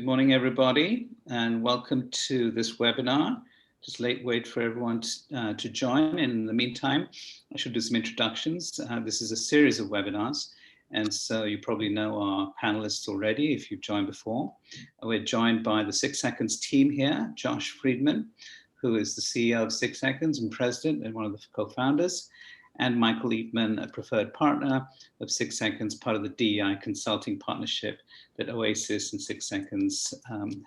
Good morning, everybody, and welcome to this webinar. Just wait for everyone to join. In the meantime, I should do some introductions. This is a series of webinars, and so you probably know our panelists already if you've joined before. We're joined by the 6 Seconds team here, Josh Friedman, who is the CEO of 6 Seconds and president and one of the co-founders, and Michael Eatman, a preferred partner of 6 Seconds, part of the DEI consulting partnership that OESIS and 6 Seconds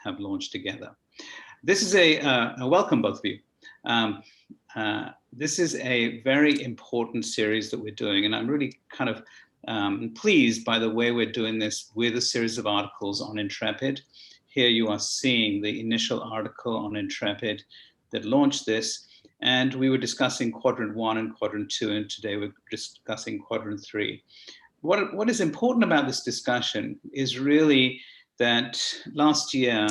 have launched together. This is a welcome, both of you. This is a very important series that we're doing, and I'm really kind of pleased by the way we're doing this with a series of articles on Intrepid. Here you are seeing the initial article on Intrepid that launched this. And we were discussing Quadrant 1 and Quadrant 2, and today we're discussing Quadrant 3. What is important about this discussion is really that last year,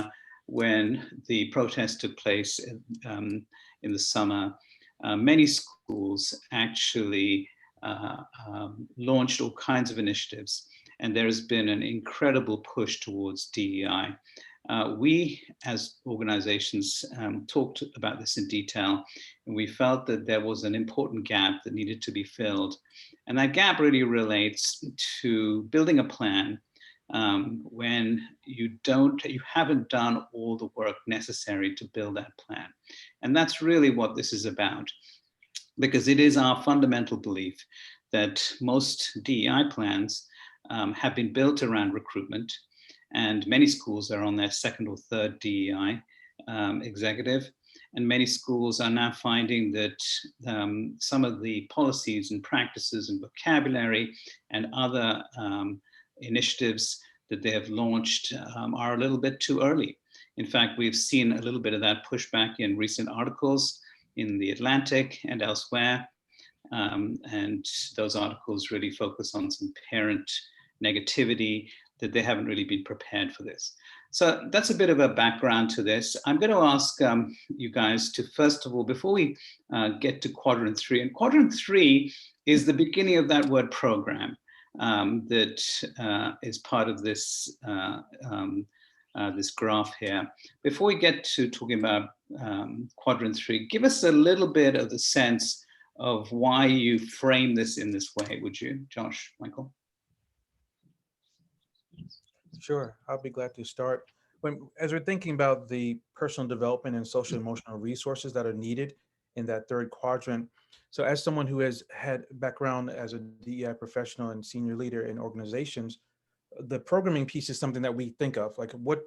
when the protest took place in the summer, many schools actually launched all kinds of initiatives, and there has been an incredible push towards DEI. We, as organizations, talked about this in detail, and we felt that there was an important gap that needed to be filled. And that gap really relates to building a plan when you haven't done all the work necessary to build that plan. And that's really what this is about, because it is our fundamental belief that most DEI plans have been built around recruitment. And many schools are on their second or third DEI executive. And many schools are now finding that some of the policies and practices and vocabulary and other initiatives that they have launched are a little bit too early. In fact, we've seen a little bit of that pushback in recent articles in The Atlantic and elsewhere. And those articles really focus on some parent negativity, that they haven't really been prepared for this. So that's a bit of a background to this. I'm going to ask you guys to, first of all, before we get to Quadrant 3, and Quadrant 3 is the beginning of that word program that is part of this, this graph here. Before we get to talking about Quadrant 3, give us a little bit of the sense of why you frame this in this way, would you, Josh, Michael? Sure, I'll be glad to start. As we're thinking about the personal development and social emotional resources that are needed in that third quadrant, so as someone who has had background as a DEI professional and senior leader in organizations, the programming piece is something that we think of, like what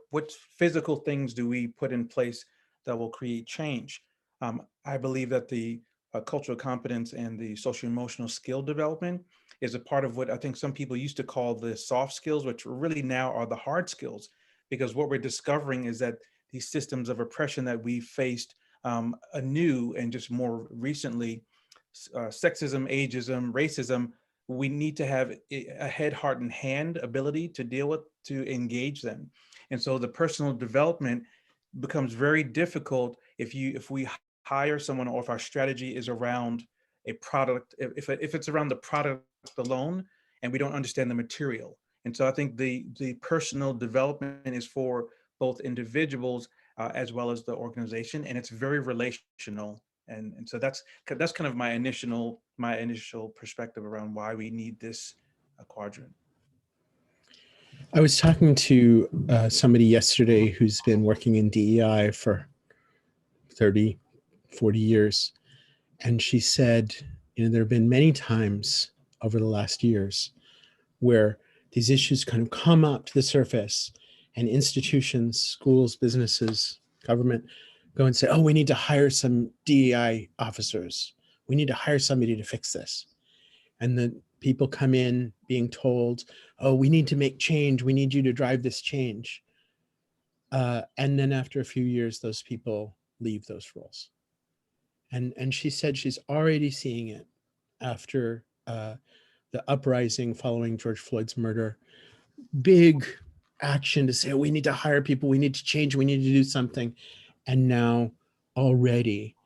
physical things do we put in place that will create change? I believe that the cultural competence and the social emotional skill development is a part of what I think some people used to call the soft skills, which really now are the hard skills, because what we're discovering is that these systems of oppression that we faced anew and just more recently, sexism, ageism, racism, we need to have a head, heart, and hand ability to deal with, to engage them. And so the personal development becomes very difficult if we hire someone, or if our strategy is around a product, if it's around the product alone and we don't understand the material. And so I think the personal development is for both individuals as well as the organization, and it's very relational. And so that's kind of my initial perspective around why we need this quadrant. I was talking to somebody yesterday who's been working in DEI for 30, 40 years. And she said, there have been many times over the last years where these issues kind of come up to the surface, and institutions, schools, businesses, government go and say, oh, we need to hire some DEI officers. We need to hire somebody to fix this. And then people come in being told, oh, we need to make change. We need you to drive this change. And then after a few years, those people leave those roles. And she said she's already seeing it after the uprising following George Floyd's murder. Big action to say, oh, we need to hire people, we need to change, we need to do something. And now already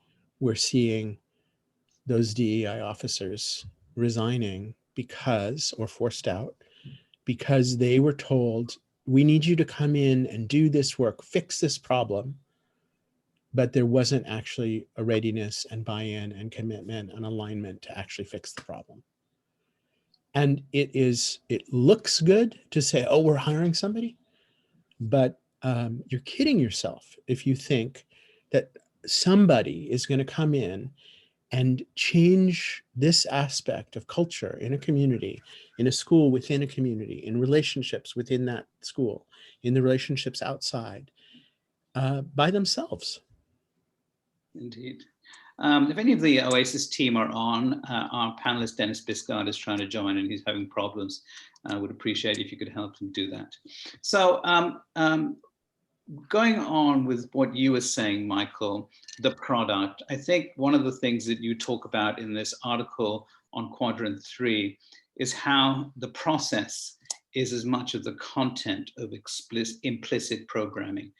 we're seeing those DEI officers resigning because, or forced out, because they were told, we need you to come in and do this work, fix this problem. But there wasn't actually a readiness and buy-in and commitment and alignment to actually fix the problem. And it looks good to say, oh, we're hiring somebody, but you're kidding yourself if you think that somebody is going to come in and change this aspect of culture in a community, in a school within a community, in relationships within that school, in the relationships outside, by themselves. Indeed. If any of the OESIS team are on, our panelist Dennis Biscard is trying to join and he's having problems. I would appreciate if you could help him do that. So going on with what you were saying, Michael, the product, I think one of the things that you talk about in this article on Quadrant 3 is how the process is as much of the content of implicit programming.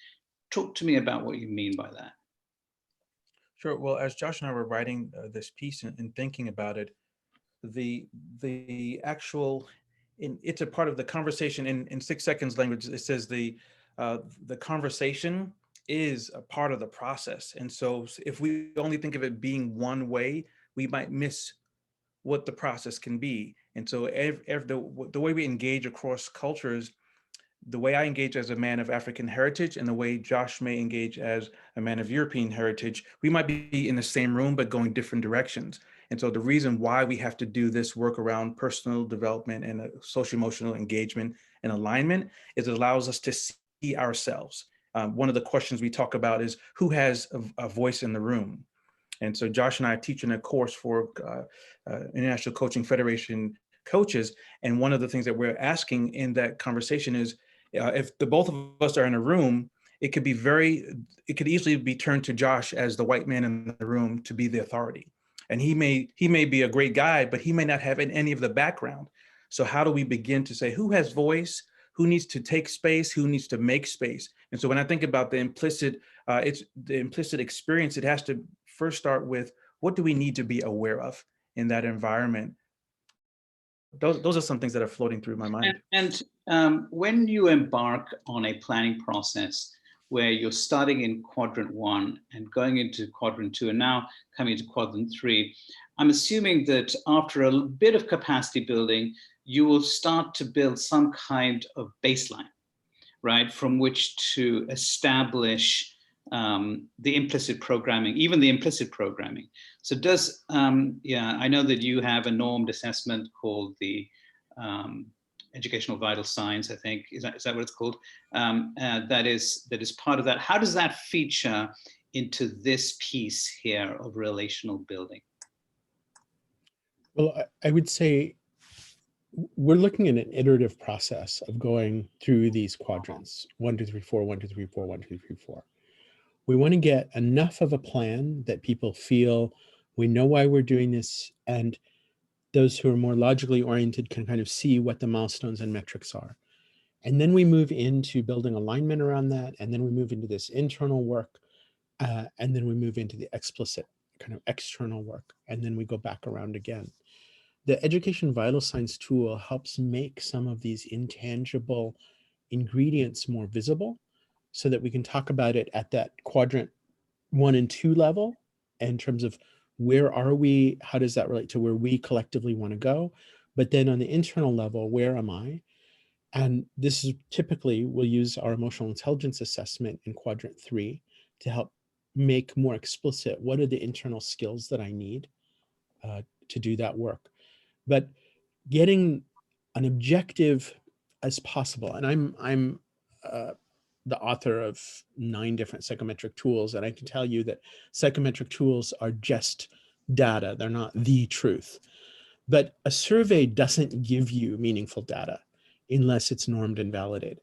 Talk to me about what you mean by that. Sure. Well, as Josh and I were writing this piece and thinking about it, the actual, it's a part of the conversation in 6 seconds language. It says the conversation is a part of the process. And so if we only think of it being one way, we might miss what the process can be. And so the way we engage across cultures, the way I engage as a man of African heritage and the way Josh may engage as a man of European heritage, we might be in the same room, but going different directions. And so the reason why we have to do this work around personal development and social emotional engagement and alignment is it allows us to see ourselves. One of the questions we talk about is who has a voice in the room? And so Josh and I are teaching a course for International Coaching Federation coaches. And one of the things that we're asking in that conversation is, if the both of us are in a room, it could easily be turned to Josh as the white man in the room to be the authority. And he may be a great guy, but he may not have any of the background. So how do we begin to say who has voice, who needs to take space, who needs to make space? And so when I think about the implicit experience, it has to first start with what do we need to be aware of in that environment? Those are some things that are floating through my mind. And when you embark on a planning process where you're starting in Quadrant 1 and going into Quadrant 2 and now coming to Quadrant 3, I'm assuming that after a bit of capacity building, you will start to build some kind of baseline, right, from which to establish the implicit programming, even the implicit programming. So does, I know that you have a normed assessment called the Educational Vital Signs, I think, is that what it's called? That is part of that. How does that feature into this piece here of relational building? Well, I would say we're looking at an iterative process of going through these quadrants, 1, 2, 3, 4, 1, 2, 3, 4, 1, 2, 3, 4. We want to get enough of a plan that people feel we know why we're doing this, and those who are more logically oriented can kind of see what the milestones and metrics are. And then we move into building alignment around that, and then we move into this internal work, and then we move into the explicit kind of external work, and then we go back around again. The Education Vital Signs tool helps make some of these intangible ingredients more visible so that we can talk about it at that Quadrant 1 and 2 level in terms of where are we, how does that relate to where we collectively want to go? But then on the internal level, where am I? And this is typically, we'll use our emotional intelligence assessment in Quadrant 3 to help make more explicit what are the internal skills that I need to do that work. But getting an objective as possible, and I'm the author of 9 different psychometric tools, and I can tell you that psychometric tools are just data. They're not the truth. But a survey doesn't give you meaningful data unless it's normed and validated.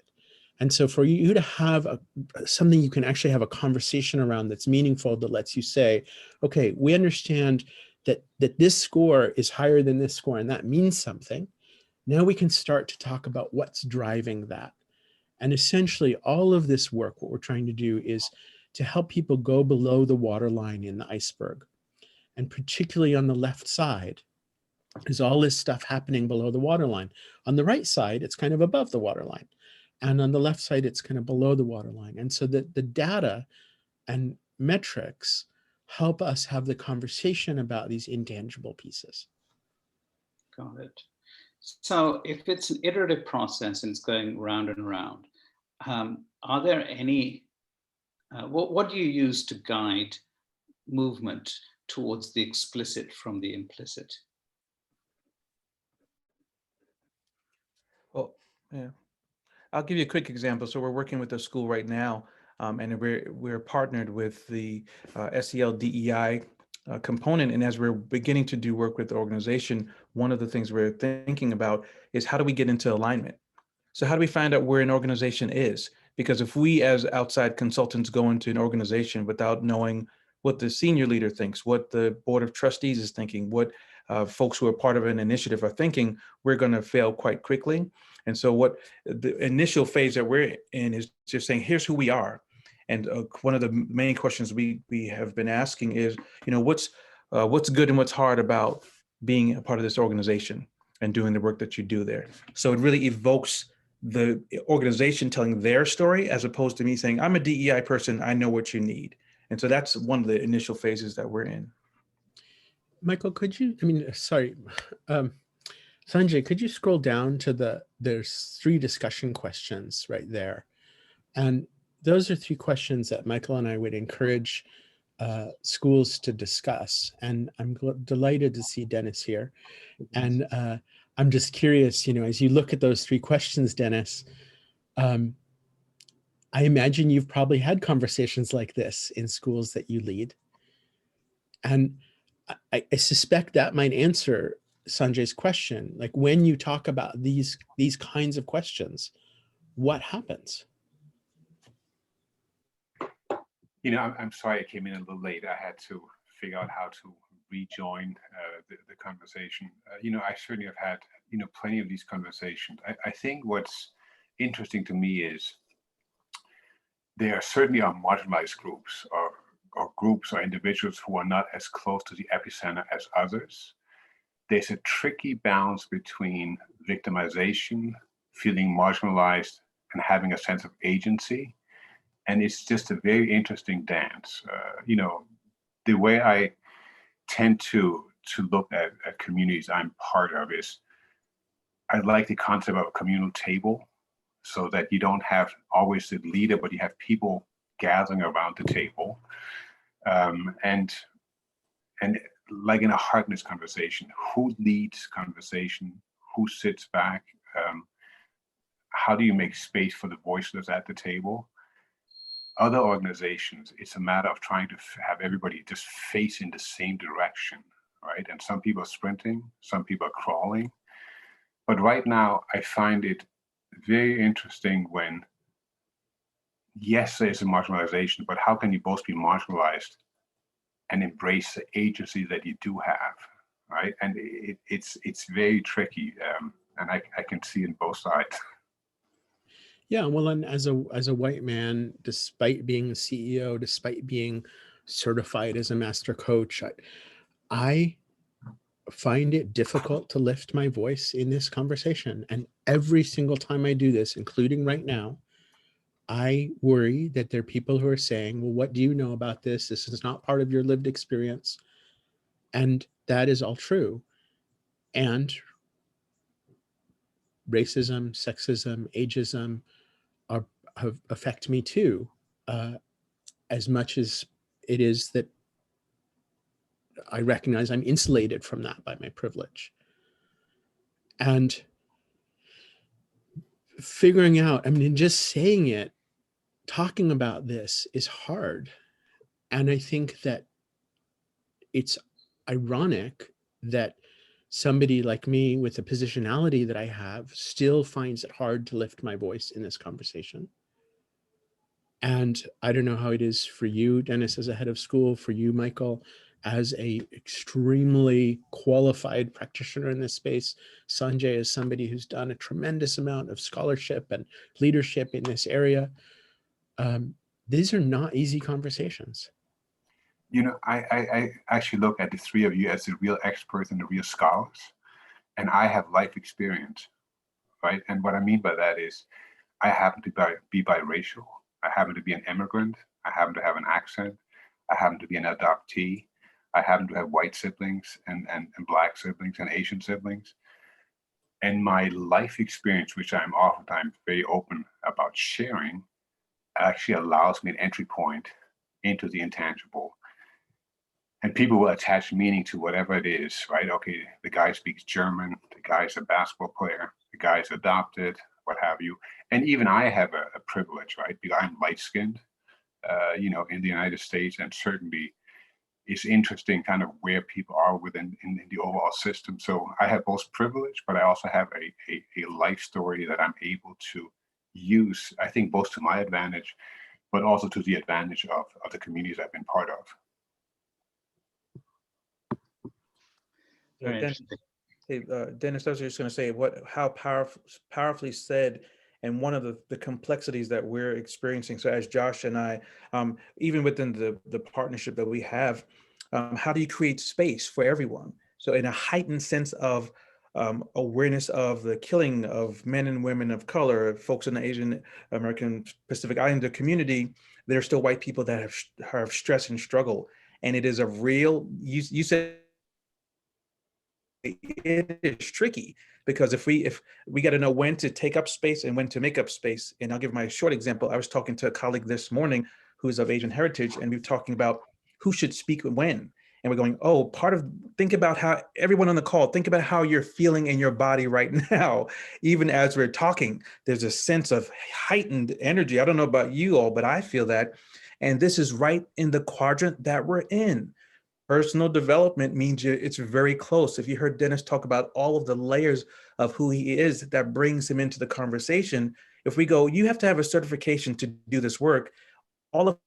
And so for you to have something you can actually have a conversation around that's meaningful, that lets you say, okay, we understand that this score is higher than this score, and that means something. Now we can start to talk about what's driving that. And essentially all of this work, what we're trying to do is to help people go below the waterline in the iceberg. And particularly on the left side, is all this stuff happening below the waterline. On the right side, it's kind of above the waterline. And on the left side, it's kind of below the waterline. And so the data and metrics help us have the conversation about these intangible pieces. Got it. So if it's an iterative process and it's going round and round, are there any, what do you use to guide movement towards the explicit from the implicit? Well, yeah, I'll give you a quick example. So we're working with a school right now, and we're partnered with the SEL DEI component. And as we're beginning to do work with the organization, one of the things we're thinking about is how do we get into alignment? So how do we find out where an organization is? Because if we as outside consultants go into an organization without knowing what the senior leader thinks, what the board of trustees is thinking, what folks who are part of an initiative are thinking, we're going to fail quite quickly. And so what the initial phase that we're in is just saying, here's who we are. And one of the main questions we have been asking is, what's good and what's hard about being a part of this organization and doing the work that you do there. So it really evokes the organization telling their story as opposed to me saying, I'm a DEI person, I know what you need. And so that's one of the initial phases that we're in. Michael, Sanjay, could you scroll down to there's 3 discussion questions right there. And those are 3 questions that Michael and I would encourage schools to discuss. And I'm delighted to see Dennis here. And I'm just curious, as you look at those 3 questions, Dennis, I imagine you've probably had conversations like this in schools that you lead. And I suspect that might answer Sanjay's question. Like when you talk about these kinds of questions, what happens? I'm sorry I came in a little late. I had to figure out how to rejoin the conversation. I certainly have had, plenty of these conversations. I think what's interesting to me is there certainly are marginalized groups or groups or individuals who are not as close to the epicenter as others. There's a tricky balance between victimization, feeling marginalized, and having a sense of agency. And it's just a very interesting dance. The way I tend to look at communities I'm part of is I like the concept of a communal table, so that you don't have always the leader, but you have people gathering around the table. And like in a hardness conversation, who leads conversation, who sits back, how do you make space for the voiceless at the table? Other organizations, it's a matter of trying to have everybody just face in the same direction, right? And some people are sprinting, some people are crawling. But right now, I find it very interesting when, yes, there's a marginalization, but how can you both be marginalized and embrace the agency that you do have, right? And it's very tricky, and I can see in both sides. Yeah, well, and as a white man, despite being a CEO, despite being certified as a master coach, I find it difficult to lift my voice in this conversation. And every single time I do this, including right now, I worry that there are people who are saying, well, what do you know about this? This is not part of your lived experience. And that is all true. And racism, sexism, ageism affect me too, as much as it is that I recognize I'm insulated from that by my privilege. And figuring out, just saying it, talking about this is hard. And I think that it's ironic that somebody like me with the positionality that I have still finds it hard to lift my voice in this conversation. And I don't know how it is for you, Dennis, as a head of school, for you, Michael, as a extremely qualified practitioner in this space. Sanjay is somebody who's done a tremendous amount of scholarship and leadership in this area. These are not easy conversations. I actually look at the 3 of you as the real experts and the real scholars, and I have life experience, right? And what I mean by that is I happen to be biracial. I happen to be an immigrant. I happen to have an accent. I happen to be an adoptee. I happen to have white siblings and black siblings and Asian siblings. And my life experience, which I'm oftentimes very open about sharing, actually allows me an entry point into the intangible. And people will attach meaning to whatever it is, right? Okay, the guy speaks German, the guy's a basketball player, the guy's adopted, what have you. And even I have a privilege, right? Because I'm light-skinned, in the United States, and certainly it's interesting kind of where people are within in the overall system. So I have both privilege, but I also have a life story that I'm able to use, I think, both to my advantage, but also to the advantage of the communities I've been part of. Very Dennis, interesting. hey, Dennis, I was just going to say how powerfully said, and one of the complexities that we're experiencing. So as Josh and I, even within the partnership that we have, how do you create space for everyone? So in a heightened sense of awareness of the killing of men and women of color, folks in the Asian American Pacific Islander community, there are still white people that have stress and struggle. And it is a real, you said, it is tricky, because if we got to know when to take up space and when to make up space. And I'll give my short example. I was talking to a colleague this morning who's of Asian heritage, and we were talking about who should speak when. And we're going, think about how everyone on the call, think about how you're feeling in your body right now. Even as we're talking, there's a sense of heightened energy. I don't know about you all, but I feel that. And this is right in the quadrant that we're in. Personal development means it's very close. If you heard Dennis talk about all of the layers of who he is, that brings him into the conversation. If we go, you have to have a certification to do this work, all of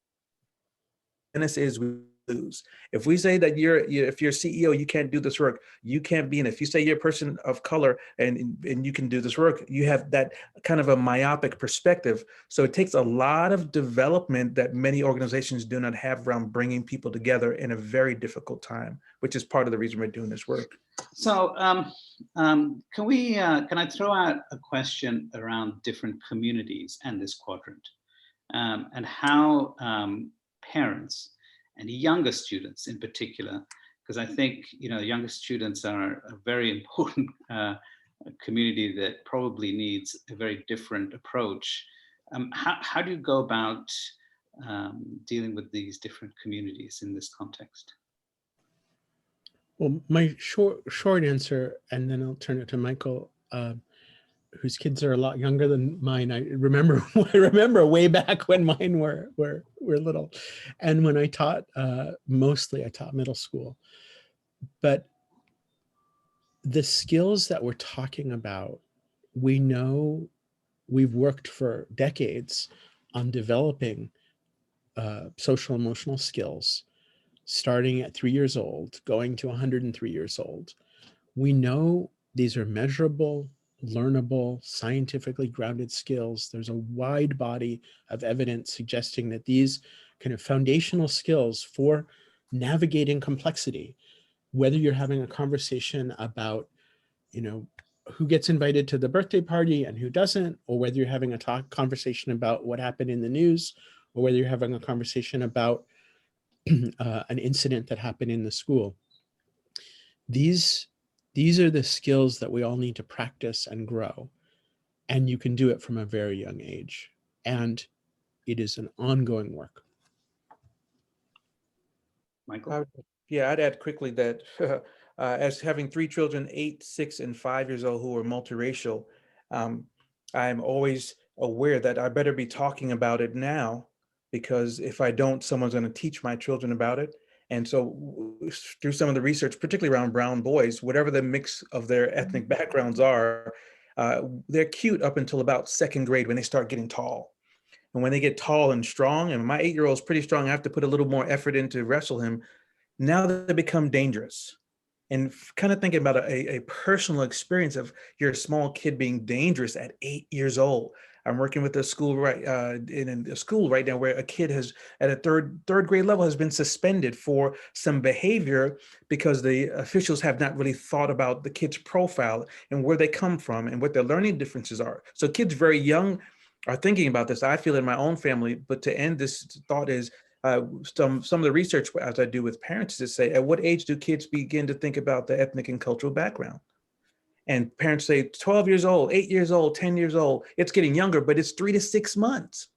Dennis is we lose. If we say that if you're CEO, you can't do this work, you can't be in it. If you say you're a person of color and you can do this work, you have that kind of a myopic perspective. So it takes a lot of development that many organizations do not have around bringing people together in a very difficult time, which is part of the reason we're doing this work. So can I throw out a question around different communities and this quadrant, and how parents and younger students in particular, because I think younger students are a very important community that probably needs a very different approach. How do you go about dealing with these different communities in this context? Well, my short answer, and then I'll turn it to Michael, whose kids are a lot younger than mine. I remember way back when mine were little, and when I taught, mostly I taught middle school. But the skills that we're talking about, we know we've worked for decades on developing social emotional skills, starting at 3 years old, going to 103 years old. We know these are measurable, learnable, scientifically grounded skills. There's a wide body of evidence suggesting that these kind of foundational skills for navigating complexity, whether you're having a conversation about, who gets invited to the birthday party and who doesn't, or whether you're having a conversation about what happened in the news, or whether you're having a conversation about an incident that happened in the school. These are the skills that we all need to practice and grow. And you can do it from a very young age. And it is an ongoing work. Michael? I'd add quickly that as having 3 children, 8, 6, and 5 years old, who are multiracial, I'm always aware that I better be talking about it now, because if I don't, someone's going to teach my children about it. And so through some of the research, particularly around brown boys, whatever the mix of their ethnic backgrounds are, they're cute up until about 2nd grade when they start getting tall. And when they get tall and strong, and my 8-year-old is pretty strong, I have to put a little more effort in to wrestle him. Now they become dangerous. And kind of thinking about a personal experience of your small kid being dangerous at 8 years old. I'm working with a school in a school right now where a kid has, at a third grade level, has been suspended for some behavior because the officials have not really thought about the kid's profile and where they come from and what their learning differences are. So kids very young are thinking about this. I feel in my own family, but to end this thought is some of the research, as I do with parents, is to say, at what age do kids begin to think about the ethnic and cultural background? And parents say 12 years old, 8 years old, 10 years old. It's getting younger, but it's 3 to 6 months.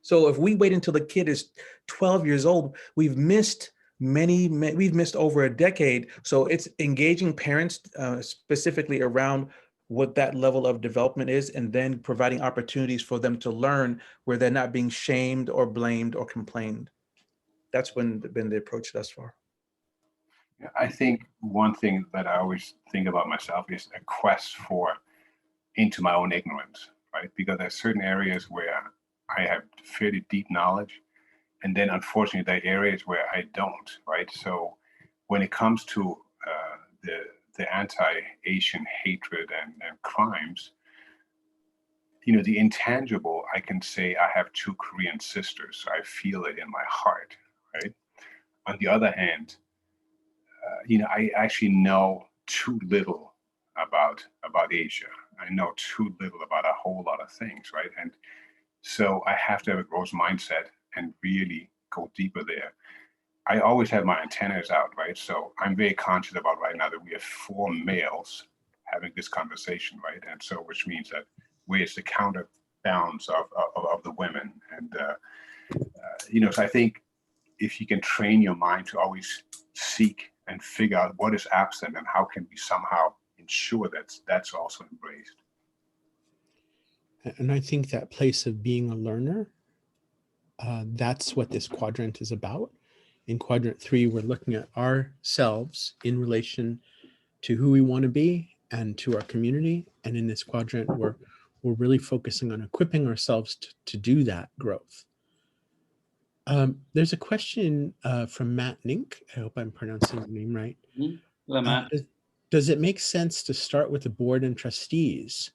So if we wait until the kid is 12 years old, we've missed we've missed over a decade. So it's engaging parents specifically around what that level of development is, and then providing opportunities for them to learn where they're not being shamed or blamed or complained. That's been the approach thus far. I think one thing that I always think about myself is a quest into my own ignorance, right? Because there's certain areas where I have fairly deep knowledge, and then unfortunately there are areas where I don't, right? So when it comes to the anti-Asian hatred and crimes, the intangible, I can say I have 2 Korean sisters, so I feel it in my heart, right? On the other hand, I actually know too little about Asia. I know too little about a whole lot of things, right? And so I have to have a growth mindset and really go deeper there. I always have my antennas out, right? So I'm very conscious about right now that we have 4 males having this conversation, right? And so, which means that where's the counterbalance of the women? And, so I think if you can train your mind to always seek and figure out what is absent and how can we somehow ensure that that's also embraced. And I think that place of being a learner, that's what this quadrant is about. In quadrant 3, we're looking at ourselves in relation to who we want to be and to our community. And in this quadrant, we're really focusing on equipping ourselves to do that growth. There's a question from Matt Nink. I hope I'm pronouncing your name right. Hello, Matt. Does it make sense to start with the board and trustees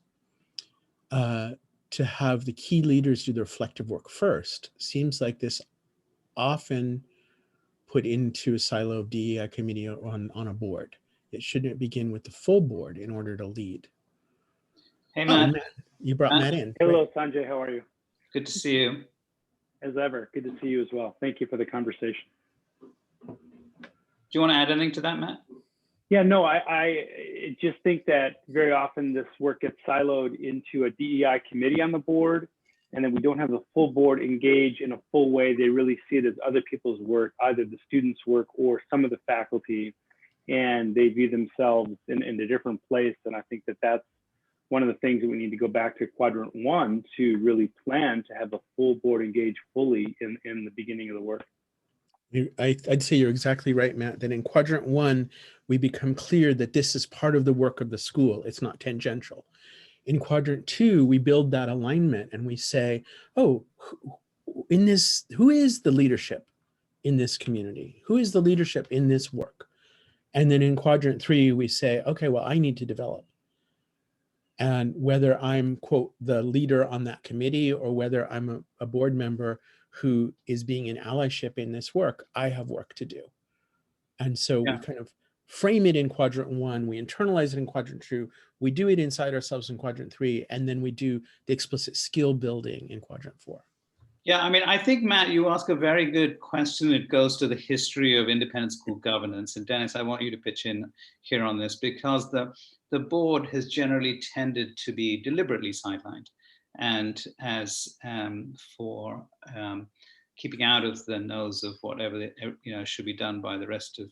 to have the key leaders do the reflective work first? Seems like this often put into a silo of DEI committee on a board. It shouldn't begin with the full board in order to lead. Hey, Matt. Matt, you brought Matt in. Hello, Sanjay. How are you? Good to see you. As ever, good to see you as well. Thank you for the conversation. Do you want to add anything to that, Matt? Yeah, no, I just think that very often this work gets siloed into a DEI committee on the board, and then we don't have the full board engage in a full way. They really see it as other people's work, either the students' work or some of the faculty, and they view themselves in a different place. And I think that that's one of the things that we need to go back to quadrant 1 to really plan to have the full board engage fully in the beginning of the work. I'd say you're exactly right, Matt, that in quadrant 1, we become clear that this is part of the work of the school. It's not tangential. In quadrant 2, we build that alignment and we say, oh, who is the leadership in this community? Who is the leadership in this work? And then in quadrant 3, we say, okay, well, I need to develop. And whether I'm, quote, the leader on that committee or whether I'm a board member who is being in allyship in this work, I have work to do. And so we kind of frame it in quadrant 1, we internalize it in quadrant 2, we do it inside ourselves in quadrant 3, and then we do the explicit skill building in quadrant 4. Yeah, I mean, I think, Matt, you ask a very good question. It goes to the history of independent school governance. And Dennis, I want you to pitch in here on this because the board has generally tended to be deliberately sidelined and as for keeping out of the nose of whatever should be done by the rest of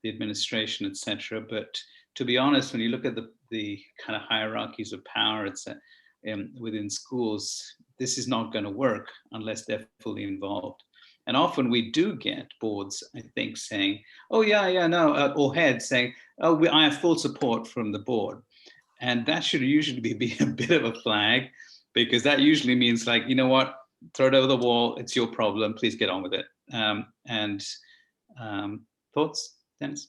the administration, etc. But to be honest, when you look at the kind of hierarchies of power, within schools, this is not going to work unless they're fully involved. And often we do get boards, I think, saying, oh, no, or heads saying, oh, I have full support from the board. And that should usually be a bit of a flag, because that usually means like, you know what, throw it over the wall, it's your problem, please get on with it. Thoughts, Dennis?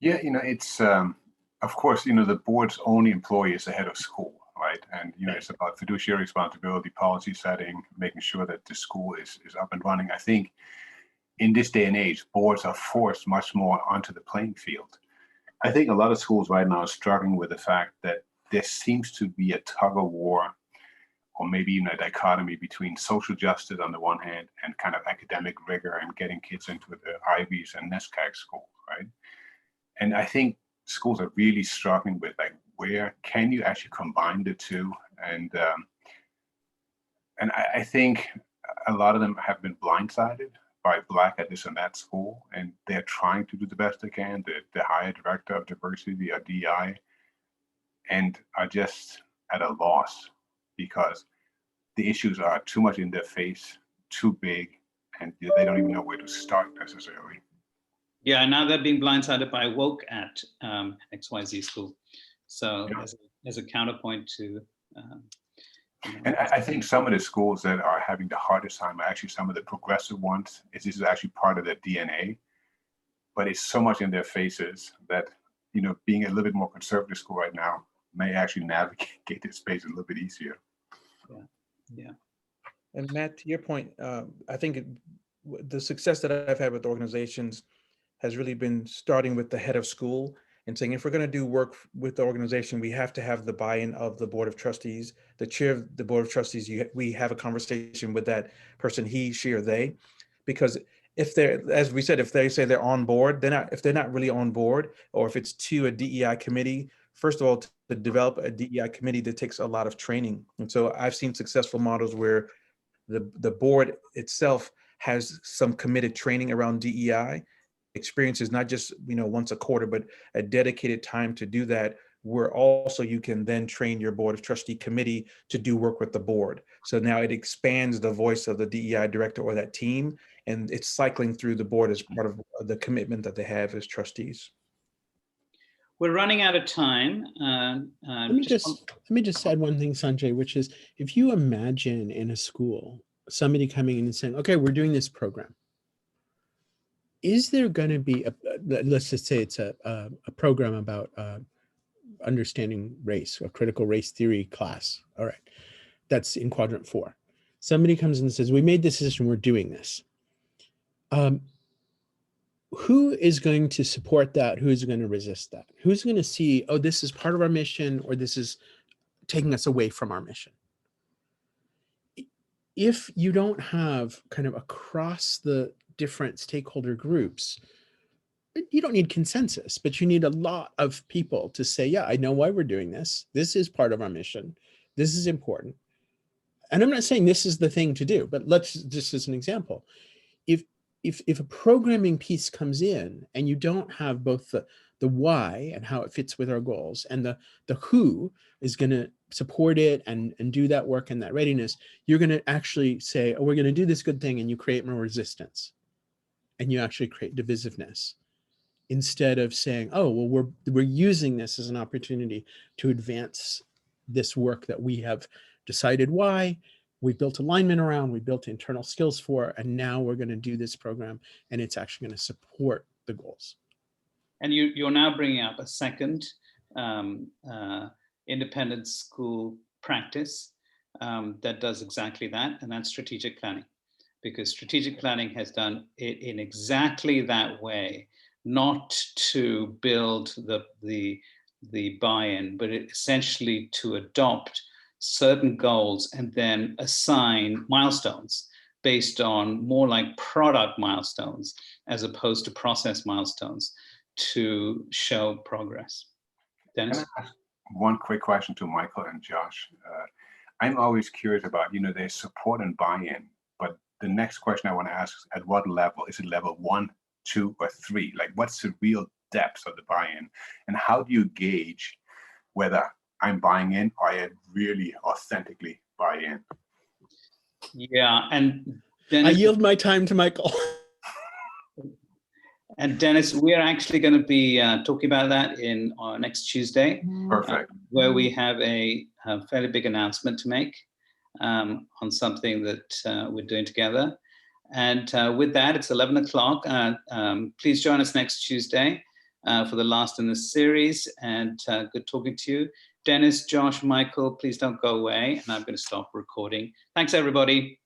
Yeah, it's, of course, the board's only employee is the head of school. Right. And, it's about fiduciary responsibility, policy setting, making sure that the school is up and running. I think in this day and age, boards are forced much more onto the playing field. I think a lot of schools right now are struggling with the fact that there seems to be a tug of war or maybe even a dichotomy between social justice on the one hand and kind of academic rigor and getting kids into the Ivies and NESCAC school, right? And I think schools are really struggling with, like, where can you actually combine the two? And I think a lot of them have been blindsided by Black at this and that school, and they're trying to do the best they can. The higher director of diversity or DEI, and are just at a loss because the issues are too much in their face, too big, and they don't even know where to start necessarily. Yeah, now they're being blindsided by woke at XYZ school. So Yeah. as a counterpoint to. And I think some of the schools that are having the hardest time are actually some of the progressive ones. This is actually part of their DNA, but it's so much in their faces that, you know, being a little bit more conservative school right now may actually navigate this space a little bit easier. Yeah. And Matt, to your point, I think the success that I've had with organizations has really been starting with the head of school and saying, if we're going to do work with the organization, we have to have the buy-in of the board of trustees, the chair of the board of trustees. We have a conversation with that person, he, she, or they, because if they're, as we said, if they say they're on board, if they're not really on board, or if it's to a DEI committee, first of all, to develop a DEI committee, that takes a lot of training. And so I've seen successful models where the board itself has some committed training around DEI. Experiences, not just, you know, once a quarter, but a dedicated time to do that, where also you can then train your board of trustee committee to do work with the board. So now it expands the voice of the DEI director or that team, and it's cycling through the board as part of the commitment that they have as trustees. We're running out of time. Let me just add one thing, Sanjay, which is, if you imagine in a school somebody coming in and saying, okay, we're doing this program. Is there going to be let's just say it's a program about understanding race, a critical race theory class. All right, that's in quadrant 4. Somebody comes in and says, we made this decision, we're doing this. Who is going to support that? Who is going to resist that? Who's going to see, oh, this is part of our mission, or this is taking us away from our mission? If you don't have kind of across the different stakeholder groups, you don't need consensus, but you need a lot of people to say, yeah, I know why we're doing this. This is part of our mission. This is important. And I'm not saying this is the thing to do, but let's just, as an example, if a programming piece comes in and you don't have both the why and how it fits with our goals, and the who is going to support it and do that work and that readiness, you're going to actually say, oh, we're going to do this good thing, and you create more resistance. And you actually create divisiveness, instead of saying, oh, well, we're using this as an opportunity to advance this work that we have decided why, we built alignment around, we built internal skills for, and now we're going to do this program, and it's actually going to support the goals. And you're now bringing up a second independent school practice that does exactly that, and that's strategic planning. Because strategic planning has done it in exactly that way, not to build the buy-in, but essentially to adopt certain goals and then assign milestones based on more like product milestones as opposed to process milestones to show progress. Dennis? Can I ask one quick question to Michael and Josh? I'm always curious about, there's support and buy-in, but the next question I want to ask is, at what level? Is it level 1, 2, or 3? Like, what's the real depth of the buy-in? And how do you gauge whether I'm buying in or I really authentically buy in? Yeah, and Dennis, I yield my time to Michael. And Dennis, we are actually going to be talking about that in next Tuesday. Perfect. Where we have a fairly big announcement to make on something that we're doing together. And with that, it's 11 o'clock. Please join us next Tuesday for the last in this series. And good talking to you. Dennis, Josh, Michael, please don't go away. And I'm going to stop recording. Thanks, everybody.